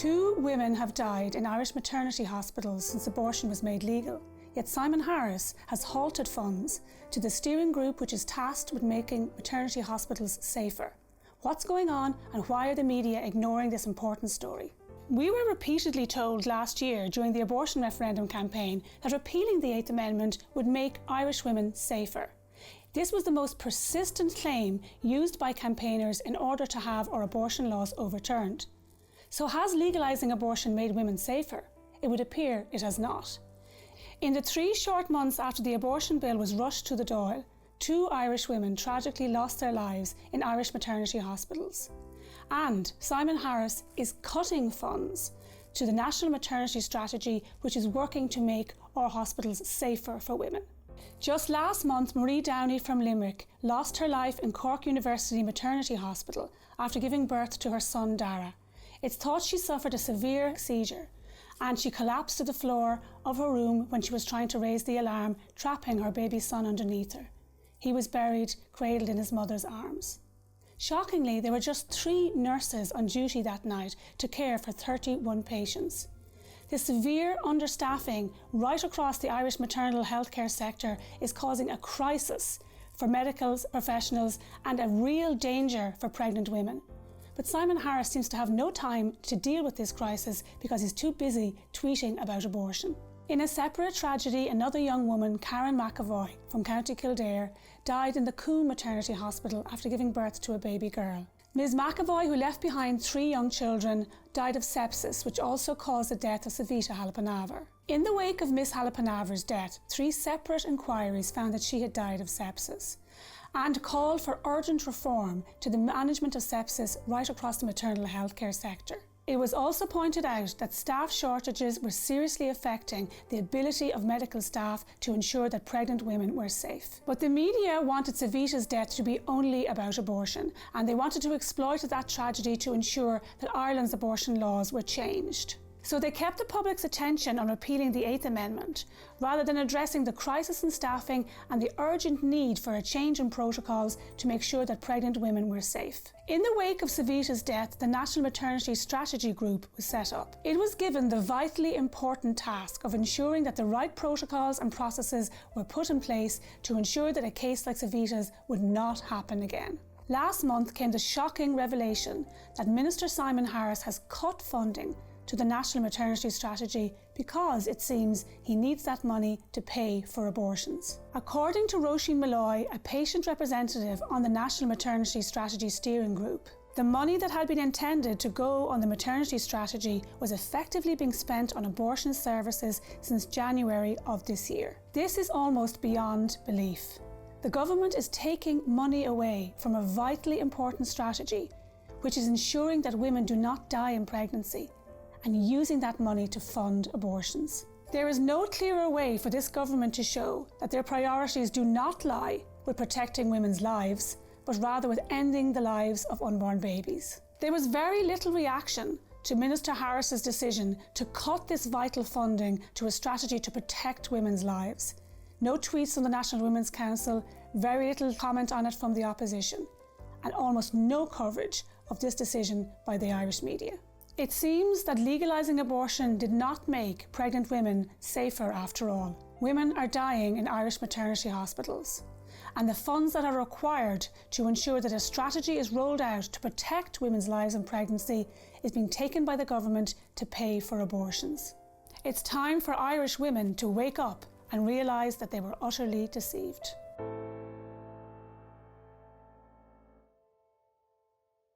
2 women have died in Irish maternity hospitals since abortion was made legal. Yet Simon Harris has halted funds to the steering group which is tasked with making maternity hospitals safer. What's going on, and why are the media ignoring this important story? We were repeatedly told last year during the abortion referendum campaign that repealing the 8th Amendment would make Irish women safer. This was the most persistent claim used by campaigners in order to have our abortion laws overturned. So has legalising abortion made women safer? It would appear it has not. In the 3 short months after the abortion bill was rushed to the Dáil, 2 Irish women tragically lost their lives in Irish maternity hospitals. And Simon Harris is cutting funds to the National Maternity Strategy, which is working to make our hospitals safer for women. Just last month, Marie Downey from Limerick lost her life in Cork University Maternity Hospital after giving birth to her son Dara. It's thought she suffered a severe seizure and she collapsed to the floor of her room when she was trying to raise the alarm, trapping her baby son underneath her. He was buried, cradled in his mother's arms. Shockingly, there were just 3 nurses on duty that night to care for 31 patients. The severe understaffing right across the Irish maternal healthcare sector is causing a crisis for medical professionals and a real danger for pregnant women. But Simon Harris seems to have no time to deal with this crisis because he's too busy tweeting about abortion. In a separate tragedy, another young woman, Karen McAvoy from County Kildare, died in the Coombe Maternity Hospital after giving birth to a baby girl. Ms McAvoy, who left behind 3 young children, died of sepsis, which also caused the death of Savita Pandavas. In the wake of Ms Pandavas' death, 3 separate inquiries found that she had died of sepsis and called for urgent reform to the management of sepsis right across the maternal healthcare sector. It was also pointed out that staff shortages were seriously affecting the ability of medical staff to ensure that pregnant women were safe. But the media wanted Savita's death to be only about abortion, and they wanted to exploit that tragedy to ensure that Ireland's abortion laws were changed. So they kept the public's attention on repealing the 8th Amendment, rather than addressing the crisis in staffing and the urgent need for a change in protocols to make sure that pregnant women were safe. In the wake of Savita's death, the National Maternity Strategy Group was set up. It was given the vitally important task of ensuring that the right protocols and processes were put in place to ensure that a case like Savita's would not happen again. Last month came the shocking revelation that Minister Simon Harris has cut funding to the National Maternity Strategy because it seems he needs that money to pay for abortions. According to Roisin Malloy, a patient representative on the National Maternity Strategy Steering Group, the money that had been intended to go on the maternity strategy was effectively being spent on abortion services since January of this year. This is almost beyond belief. The government is taking money away from a vitally important strategy, which is ensuring that women do not die in pregnancy, and using that money to fund abortions. There is no clearer way for this government to show that their priorities do not lie with protecting women's lives, but rather with ending the lives of unborn babies. There was very little reaction to Minister Harris's decision to cut this vital funding to a strategy to protect women's lives. No tweets from the National Women's Council, very little comment on it from the opposition, and almost no coverage of this decision by the Irish media. It seems that legalising abortion did not make pregnant women safer after all. Women are dying in Irish maternity hospitals, and the funds that are required to ensure that a strategy is rolled out to protect women's lives in pregnancy is being taken by the government to pay for abortions. It's time for Irish women to wake up and realise that they were utterly deceived.